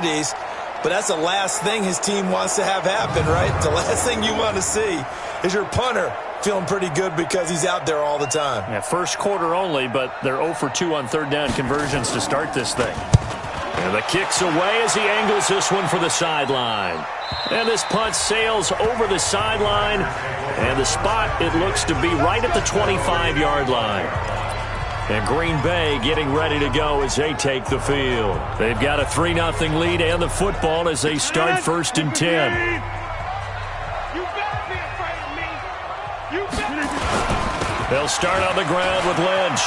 opportunities, but that's the last thing his team wants to have happen, right? The last thing you want to see is your punter feeling pretty good because he's out there all the time. Yeah, first quarter only, but they're 0 for 2 on third down conversions to start this thing. And the kick's away as he angles this one for the sideline. And this punt sails over the sideline, and the spot, it looks to be right at the 25-yard line. And Green Bay getting ready to go as they take the field. They've got a 3-0 lead and the football as they start 1st and 10. They'll start on the ground with Lynch.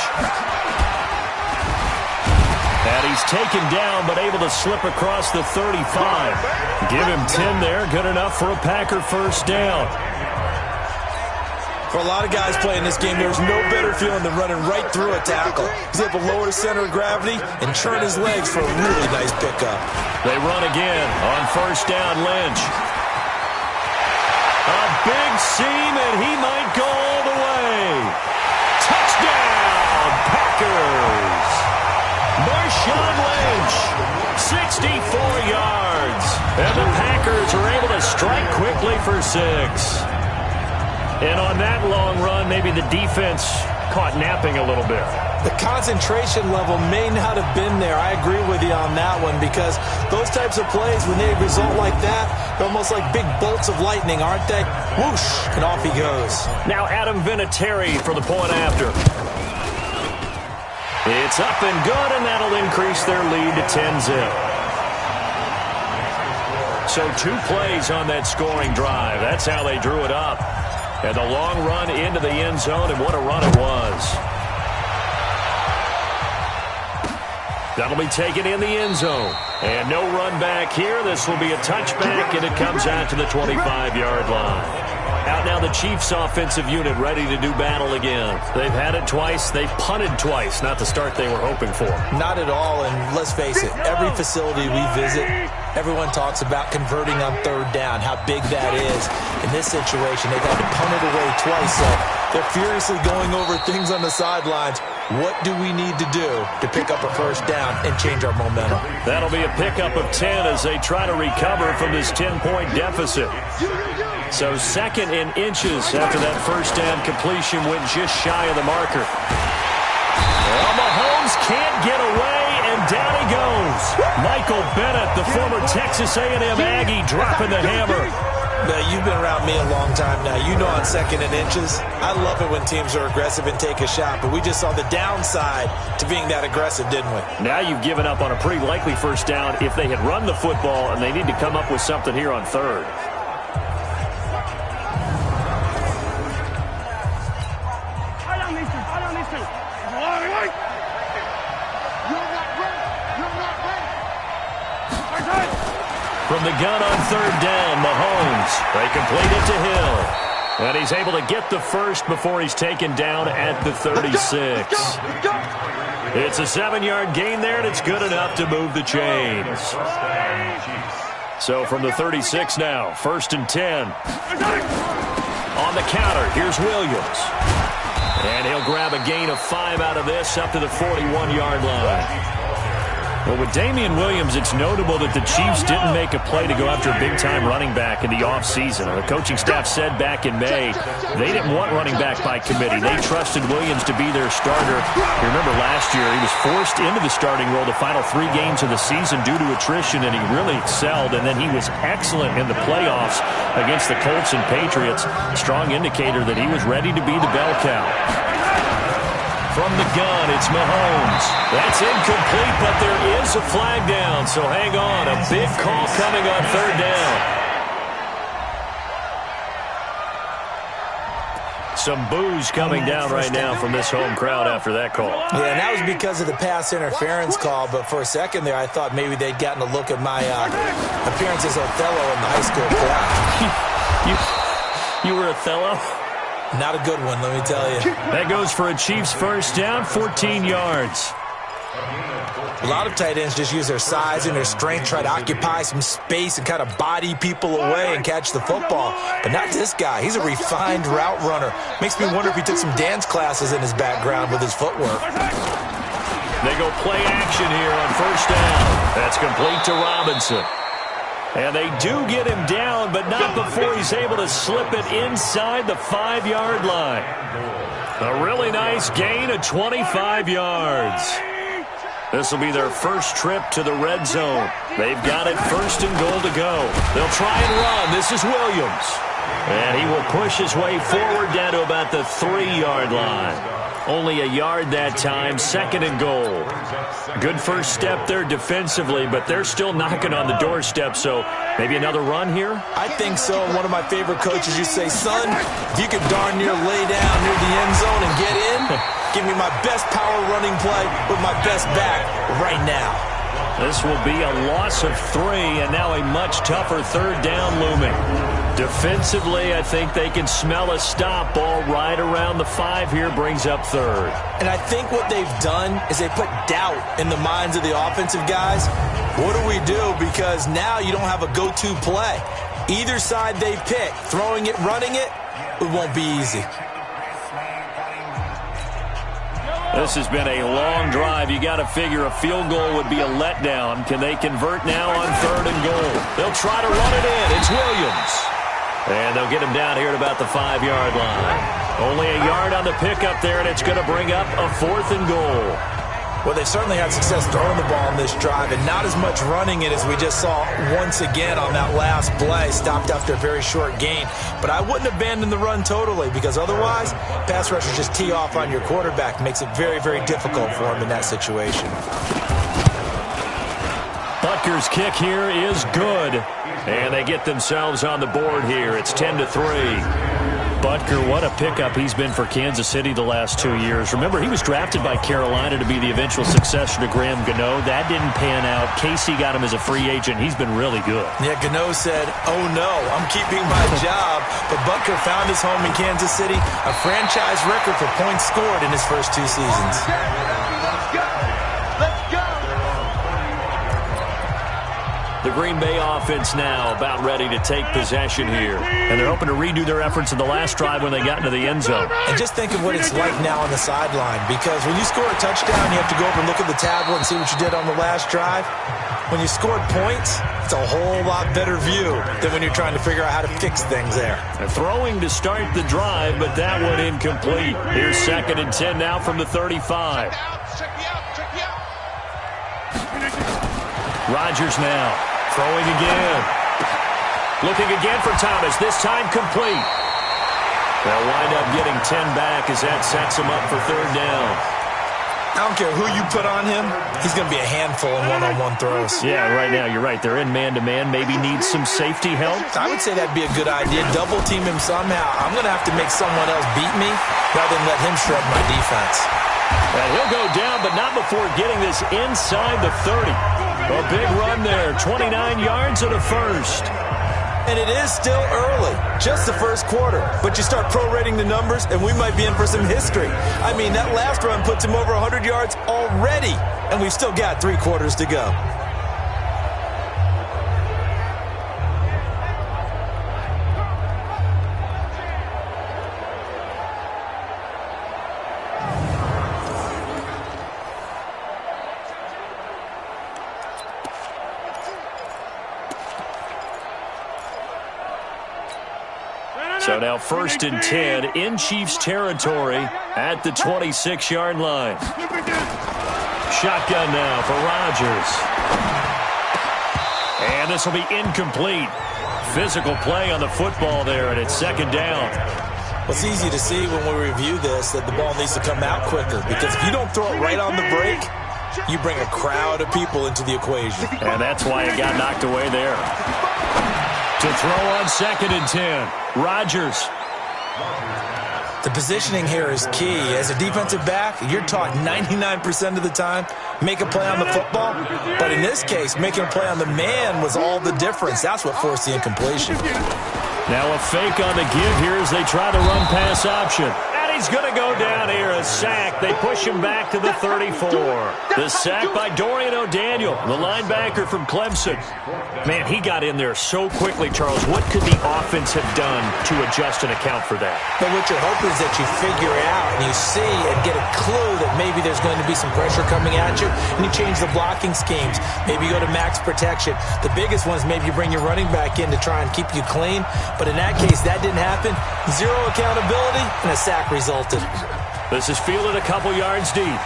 And he's taken down but able to slip across the 35. Give him 10 there. Good enough for a Packer first down. For a lot of guys playing this game, there's no better feeling than running right through a tackle. He's able to lower the center of gravity and churn his legs for a really nice pickup. They run again on first down, Lynch. A big seam, and he might go all the way. Touchdown, Packers. Marshawn Lynch, 64 yards. And the Packers are able to strike quickly for 6. And on that long run, maybe the defense caught napping a little bit. The concentration level may not have been there. I agree with you on that one because those types of plays, when they result like that, they're almost like big bolts of lightning, aren't they? Whoosh, and off he goes. Now Adam Vinatieri for the point after. It's up and good, and that'll increase their lead to 10-zip. So 2 plays on that scoring drive. That's how they drew it up. And the long run into the end zone, and what a run it was. That'll be taken in the end zone. And no run back here. This will be a touchback, and it comes out to the 25-yard line. Out now the Chiefs offensive unit ready to do battle again. They've had it twice. They've punted twice. Not the start they were hoping for. Not at all, and let's face it, every facility we visit, everyone talks about converting on third down, how big that is. In this situation, they've had to punt it away twice, so they're furiously going over things on the sidelines. What do we need to do to pick up a first down and change our momentum? That'll be a pickup of 10 as they try to recover from this 10-point deficit. So 2nd and inches after that first down completion went just shy of the marker. Well, Mahomes can't get away, and down he goes. Michael Bennett, the former Texas A&M Aggie, dropping the hammer. Now, you've been around me a long time now. You know on 2nd and inches, I love it when teams are aggressive and take a shot, but we just saw the downside to being that aggressive, didn't we? Now you've given up on a pretty likely first down if they had run the football, and they need to come up with something here on 3rd. From the gun on 3rd down, Mahomes. They complete it to Hill. And he's able to get the first before he's taken down at the 36. It's a 7-yard gain there, and it's good enough to move the chains. So from the 36 now, 1st and 10. On the counter, here's Williams. And he'll grab a gain of 5 out of this up to the 41-yard line. Well, with Damian Williams, it's notable that the Chiefs didn't make a play to go after a big-time running back in the offseason. The coaching staff said back in May they didn't want running back by committee. They trusted Williams to be their starter. You remember last year he was forced into the starting role the final 3 games of the season due to attrition, and he really excelled. And then he was excellent in the playoffs against the Colts and Patriots. Strong indicator that he was ready to be the bell cow. From the gun, it's Mahomes. That's incomplete, but there is a flag down, so hang on. A big call coming on 3rd down. Some boos coming down right now from this home crowd after that call. Yeah, and that was because of the pass interference call, but for a second there, I thought maybe they'd gotten a look at my appearance as Othello in the high school play. You were Othello? Not a good one, let me tell you. That goes for a Chiefs first down, 14 yards. A lot of tight ends just use their size and their strength, try to occupy some space and kind of body people away and catch the football. But not this guy. He's a refined route runner. Makes me wonder if he took some dance classes in his background with his footwork. They go play action here on first down. That's complete to Robinson. And they do get him down, but not before he's able to slip it inside the 5-yard line. A really nice gain of 25 yards. This will be their first trip to the red zone. They've got it first and goal to go. They'll try and run. This is Williams. And he will push his way forward down to about the 3-yard line. Only a yard that time, second and goal. Good first step there defensively, but they're still knocking on the doorstep, so maybe another run here? I think so. One of my favorite coaches used to say, son, if you could darn near lay down near the end zone and get in, give me my best power running play with my best back right now. This will be a loss of 3, and now a much tougher third down looming. Defensively, I think they can smell a stop. Ball right around the 5 here, brings up third. And I think what they've done is they put doubt in the minds of the offensive guys. What do we do? Because now you don't have a go-to play. Either side they pick, throwing it, running it, it won't be easy. This has been a long drive. You got to figure a field goal would be a letdown. Can they convert now on third and goal? They'll try to run it in. It's Williams. And they'll get him down here at about the 5-yard line. Only a yard on the pickup there, and it's going to bring up a 4th and goal. Well, they've certainly had success throwing the ball in this drive, and not as much running it as we just saw once again on that last play. Stopped after a very short gain. But I wouldn't abandon the run totally, because otherwise, pass rushers just tee off on your quarterback. Makes it very, very difficult for him in that situation. Butker's kick here is good. And they get themselves on the board here. It's 10-3. Butker, what a pickup he's been for Kansas City the last 2 years. Remember, he was drafted by Carolina to be the eventual successor to Graham Gano. That didn't pan out. Casey got him as a free agent. He's been really good. Yeah, Gano said, oh no, I'm keeping my job. But Butker found his home in Kansas City, a franchise record for points scored in his first 2 seasons. The Green Bay offense now about ready to take possession here. And they're hoping to redo their efforts in the last drive when they got into the end zone. And just think of what it's like now on the sideline, because when you score a touchdown, you have to go over and look at the tablet and see what you did on the last drive. When you scored points, it's a whole lot better view than when you're trying to figure out how to fix things there. They're throwing to start the drive, but that one incomplete. Here's 2nd and 10 now from the 35. Rodgers now. Throwing again. Looking again for Thomas. This time complete. They'll wind up getting 10 back as that sets them up for third down. I don't care who you put on him. He's going to be a handful in one-on-one throws. Yeah, right now, you're right. They're in man-to-man. Maybe need some safety help. I would say that'd be a good idea. Double team him somehow. I'm going to have to make someone else beat me rather than let him shred my defense. And he'll go down, but not before getting this inside the 30. A big run there, 29 yards and a first. And it is still early, just the first quarter. But you start prorating the numbers, and we might be in for some history. I mean, that last run puts him over 100 yards already, and we've still got 3 quarters to go. So now 1st and 10 in Chiefs territory at the 26-yard line. Shotgun now for Rodgers. And this will be incomplete. Physical play on the football there, and it's 2nd down. Well, it's easy to see when we review this that the ball needs to come out quicker, because if you don't throw it right on the break, you bring a crowd of people into the equation. And that's why it got knocked away there. To throw on 2nd and 10. Rodgers. The positioning here is key. As a defensive back, you're taught 99% of the time, make a play on the football. But in this case, making a play on the man was all the difference. That's what forced the incompletion. Now a fake on the give here as they try the run-pass option. And he's going to go down here, a sack. They push him back to the 34. The sack by Dorian O'Daniel, the linebacker from Clemson. Man, he got in there so quickly, Charles. What could the offense have done to adjust and account for that? But what you're hoping is that you figure out and you see and get a clue that maybe there's going to be some pressure coming at you, and you change the blocking schemes. Maybe you go to max protection. The biggest one is maybe you bring your running back in to try and keep you clean. But in that case, that didn't happen. Zero accountability, and a sack resulted. This is fielded a couple yards deep.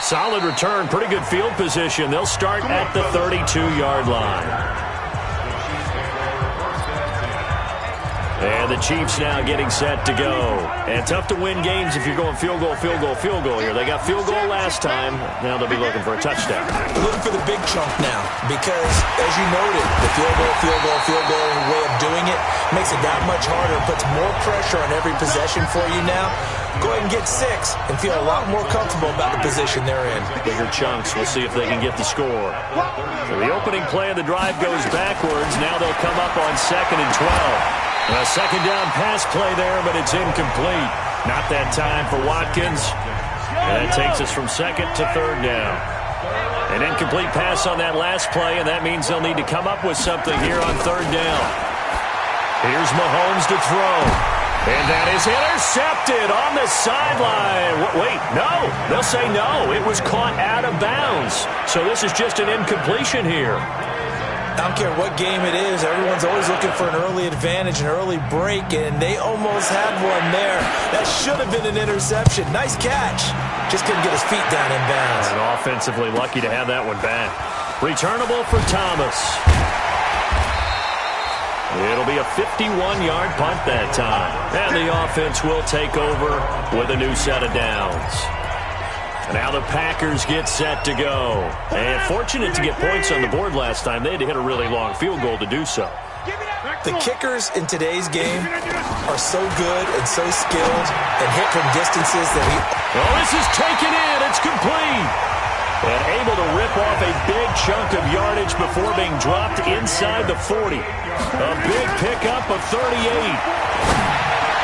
Solid return, pretty good field position. They'll start at the 32-yard line. And the Chiefs now getting set to go. And tough to win games if you're going field goal, field goal, field goal here. They got field goal last time. Now they'll be looking for a touchdown. They're looking for the big chunk now because, as you noted, the field goal way of doing it makes it that much harder. Puts more pressure on every possession for you now. Go ahead and get 6 and feel a lot more comfortable about the position they're in. Bigger chunks. We'll see if they can get the score. So the opening play of the drive goes backwards. Now they'll come up on 2nd and 12. A second down pass play there, but it's incomplete. Not that time for Watkins. And that takes us from 2nd to 3rd down. An incomplete pass on that last play, and that means they'll need to come up with something here on 3rd down. Here's Mahomes to throw. And that is intercepted on the sideline. Wait, no. They'll say no. It was caught out of bounds. So this is just an incompletion here. I don't care what game it is. Everyone's always looking for an early advantage, an early break, and they almost had one there. That should have been an interception. Nice catch. Just couldn't get his feet down in bounds. And offensively lucky to have that one back. Returnable for Thomas. It'll be a 51-yard punt that time. And the offense will take over with a new set of downs. And now the Packers get set to go. And fortunate to get points on the board last time. They had to hit a really long field goal to do so. The kickers in today's game are so good and so skilled and hit from distances that Oh, this is taken in. It's complete. And able to rip off a big chunk of yardage before being dropped inside the 40. A big pickup of 38.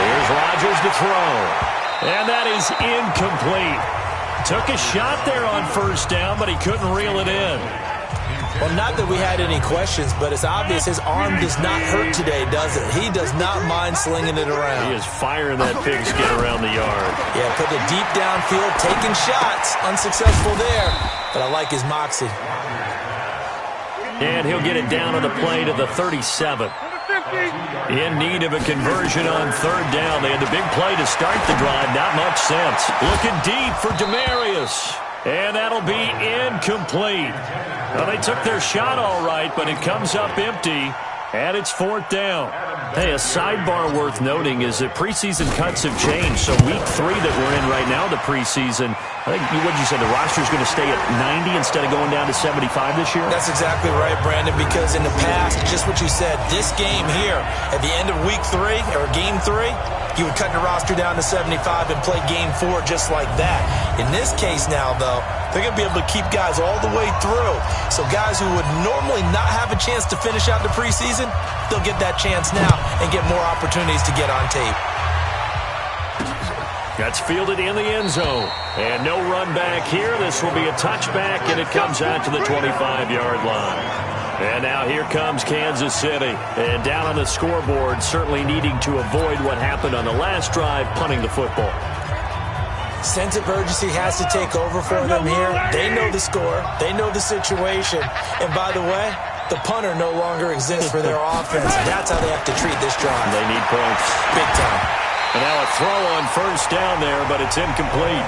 Here's Rodgers to throw. And that is incomplete. Took a shot there on 1st down, but he couldn't reel it in. Well, not that we had any questions, but it's obvious his arm does not hurt today, does it? He does not mind slinging it around. He is firing that pigskin around the yard. Yeah, put it deep downfield, taking shots. Unsuccessful there, but I like his moxie. And he'll get it down on the play to the 37. In need of a conversion on 3rd down. They had the big play to start the drive. Not much sense. Looking deep for Demarius. And that'll be incomplete. Well, they took their shot all right, but it comes up empty. And it's 4th down. Hey, a sidebar worth noting is that preseason cuts have changed. So week 3 that we're in right now, the preseason, I think what you said, the roster's going to stay at 90 instead of going down to 75 this year? That's exactly right, Brandon, because in the past, just what you said, this game here, at the end of week 3, or game 3, you would cut the roster down to 75 and play game 4 just like that. In this case now, though, they're going to be able to keep guys all the way through. So guys who would normally not have a chance to finish out the preseason, they'll get that chance now and get more opportunities to get on tape. That's fielded in the end zone. And no run back here. This will be a touchback, and it comes out to the 25-yard line. And now here comes Kansas City. And down on the scoreboard, certainly needing to avoid what happened on the last drive, punting the football. Sense of urgency has to take over for them here. They know the score. They know the situation. And by the way, the punter no longer exists for their offense. That's how they have to treat this drive. They need points. Big time. And now a throw on 1st down there, but it's incomplete.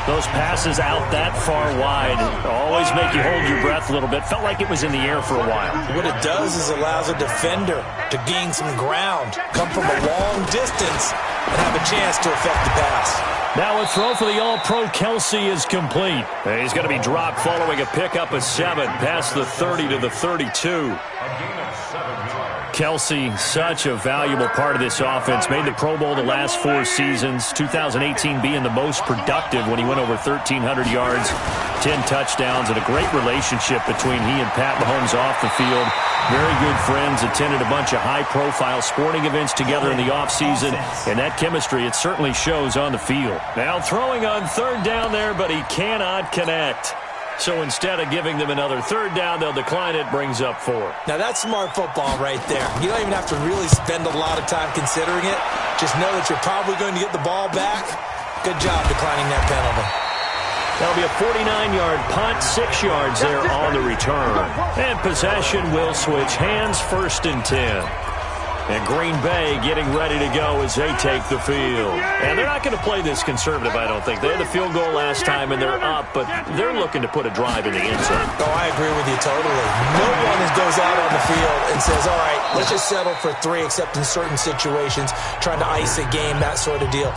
Those passes out that far wide always make you hold your breath a little bit. Felt like it was in the air for a while. What it does is allows a defender to gain some ground, come from a long distance, and have a chance to affect the pass. Now a throw for the All-Pro Kelsey is complete. And he's going to be dropped following a pickup of 7 past the 30 to the 32. Kelsey, such a valuable part of this offense. Made the Pro Bowl the last 4 seasons. 2018 being the most productive when he went over 1,300 yards, 10 touchdowns, and a great relationship between he and Pat Mahomes off the field. Very good friends, attended a bunch of high-profile sporting events together in the offseason, and that chemistry, it certainly shows on the field. Now throwing on 3rd down there, but he cannot connect. So instead of giving them another 3rd down, they'll decline it, brings up 4. Now that's smart football right there. You don't even have to really spend a lot of time considering it. Just know that you're probably going to get the ball back. Good job declining that penalty. That'll be a 49-yard punt, 6 yards there on the return. And possession will switch hands, 1st and 10. And Green Bay getting ready to go as they take the field. And they're not going to play this conservative, I don't think. They had the field goal last time, and they're up, but they're looking to put a drive in the end zone. Oh, I agree with you totally. No one goes out on the field and says, all right, let's just settle for 3, except in certain situations, trying to ice a game, that sort of deal.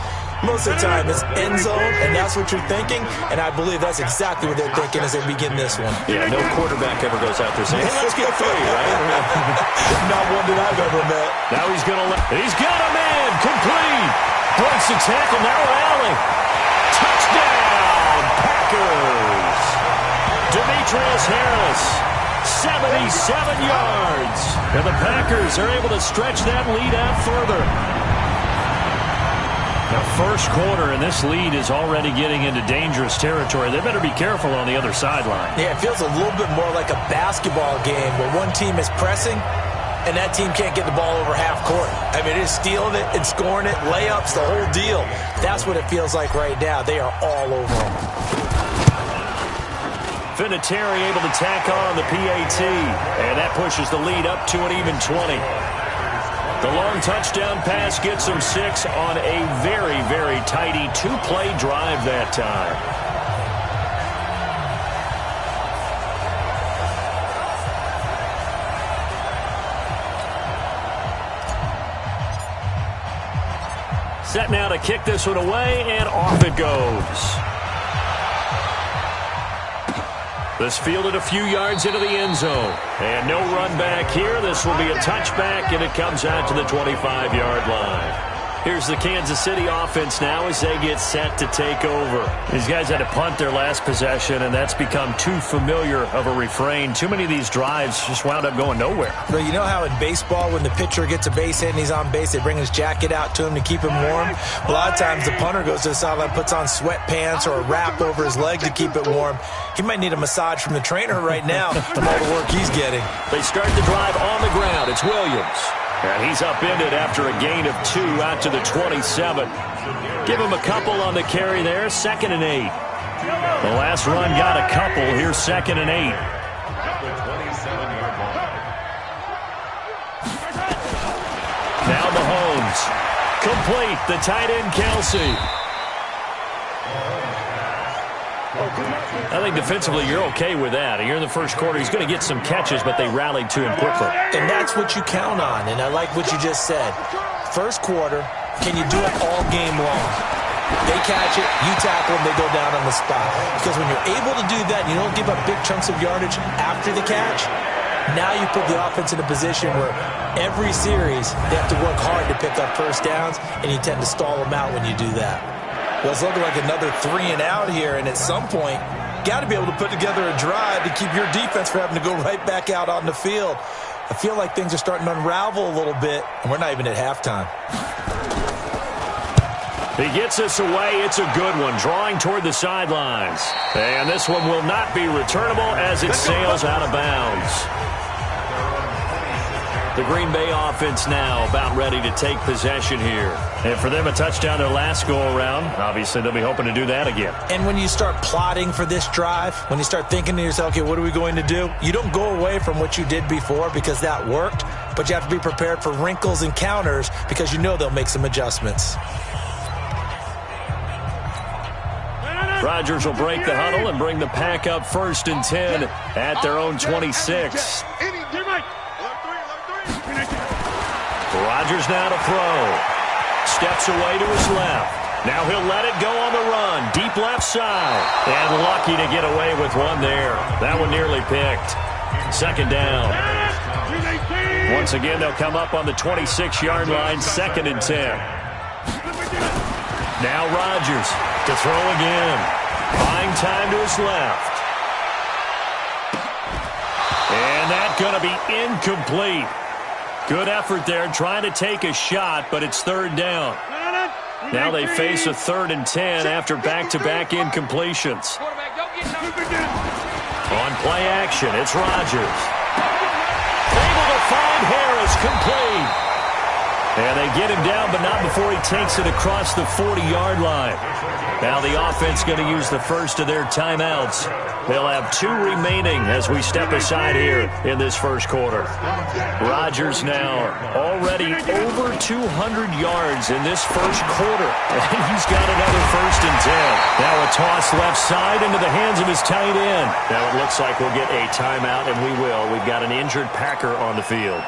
Most of the time, it's end zone, and that's what you're thinking, and I believe that's exactly what they're thinking as they begin this one. Yeah, no quarterback ever goes out there saying, hey, let's get 3, right? Not one that I've ever met. Now he's got a man, complete. Breaks the tackle, now rallying. Touchdown, Packers. Demetrius Harris, 77 yards. And the Packers are able to stretch that lead out further. Now, 1st quarter, and this lead is already getting into dangerous territory. They better be careful on the other sideline. Yeah, it feels a little bit more like a basketball game where one team is pressing and that team can't get the ball over half court. I mean, it is stealing it and scoring it, layups, the whole deal. That's what it feels like right now. They are all over them. Vinatieri able to tack on the PAT, and that pushes the lead up to an even 20. The long touchdown pass gets them 6 on a very, very tidy 2-play drive that time. Set now to kick this one away, and off it goes. This fielded a few yards into the end zone. And no run back here. This will be a touchback, and it comes out to the 25-yard line. Here's the Kansas City offense now as they get set to take over. These guys had to punt their last possession, and that's become too familiar of a refrain. Too many of these drives just wound up going nowhere. But you know how in baseball, when the pitcher gets a base hit and he's on base, they bring his jacket out to him to keep him warm? A lot of times the punter goes to the sideline, puts on sweatpants or a wrap over his leg to keep it warm. He might need a massage from the trainer right now from all the work he's getting. They start the drive on the ground. It's Williams. And he's upended after a gain of 2 out to the 27. Give him a couple on the carry there, 2nd and 8. The last run got a couple. Here's 2nd and 8. Now Mahomes. Complete. The tight end, Kelsey. I think defensively you're okay with that. Here in the 1st quarter, he's going to get some catches, but they rallied to him quickly. And that's what you count on, and I like what you just said. 1st quarter, can you do it all game long? They catch it, you tackle them, they go down on the spot. Because when you're able to do that, you don't give up big chunks of yardage after the catch, now you put the offense in a position where every series they have to work hard to pick up 1st downs, and you tend to stall them out when you do that. Well, it's looking like another 3 and out here, and at some point, got to be able to put together a drive to keep your defense from having to go right back out on the field. I feel like things are starting to unravel a little bit, and we're not even at halftime. He gets us away. It's a good one, drawing toward the sidelines. And this one will not be returnable as it sails out of bounds. The Green Bay offense now about ready to take possession here. And for them, a touchdown their last go-around. Obviously, they'll be hoping to do that again. And when you start plotting for this drive, when you start thinking to yourself, okay, what are we going to do? You don't go away from what you did before because that worked, but you have to be prepared for wrinkles and counters because you know they'll make some adjustments. Rodgers will break the huddle and bring the pack up 1st and 10 at their own 26. Rodgers now to throw. Steps away to his left. Now he'll let it go on the run. Deep left side. And lucky to get away with one there. That one nearly picked. Second down. Once again, they'll come up on the 26-yard line, 2nd and 10. Now Rodgers to throw again. Buying time to his left. And that's going to be incomplete. Good effort there trying to take a shot, but it's 3rd down. Now they face a 3rd and 10 after back-to-back incompletions. On play action, it's Rodgers. Able to find Harris, complete. And they get him down, but not before he takes it across the 40-yard line. Now the offense going to use the first of their timeouts. They'll have 2 remaining as we step aside here in this first quarter. Rodgers now already over 200 yards in this first quarter. And he's got another 1st and 10. Now a toss left side into the hands of his tight end. Now it looks like we'll get a timeout, and we will. We've got an injured Packer on the field.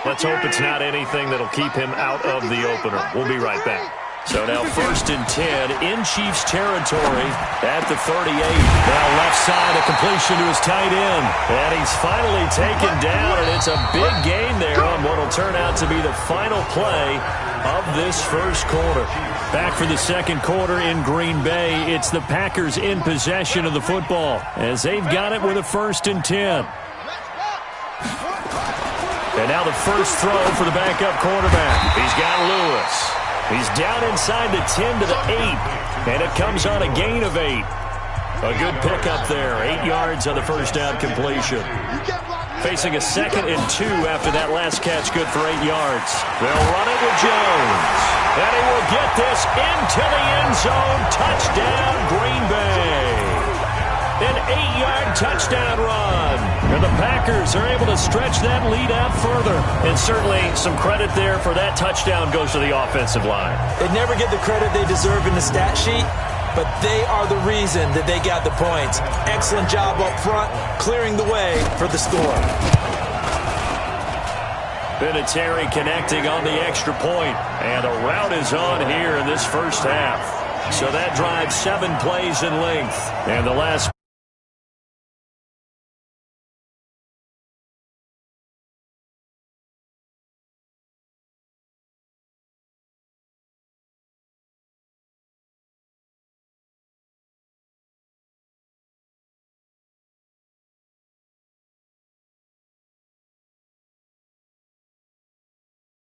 Let's hope it's not anything that'll keep him out of the opener. We'll be right back. So now 1st and 10 in Chiefs territory at the 38. Now left side, a completion to his tight end. And he's finally taken down, and it's a big gain there on what will turn out to be the final play of this first quarter. Back for the second quarter in Green Bay. It's the Packers in possession of the football as they've got it with a 1st and 10. And now the first throw for the backup quarterback. He's got Lewis. He's down inside the 10 to the 8. And it comes on a gain of 8. A good pickup there. 8 yards on the first down completion. Facing a 2nd and 2 after that last catch. Good for 8 yards. They'll run it with Jones. And he will get this into the end zone. Touchdown, Green Bay. An 8-yard touchdown run. And the Packers are able to stretch that lead out further. And certainly some credit there for that touchdown goes to the offensive line. They never get the credit they deserve in the stat sheet, but they are the reason that they got the points. Excellent job up front, clearing the way for the score. Vinatieri connecting on the extra point. And a rout is on here in this first half. So that drives 7 plays in length. And the last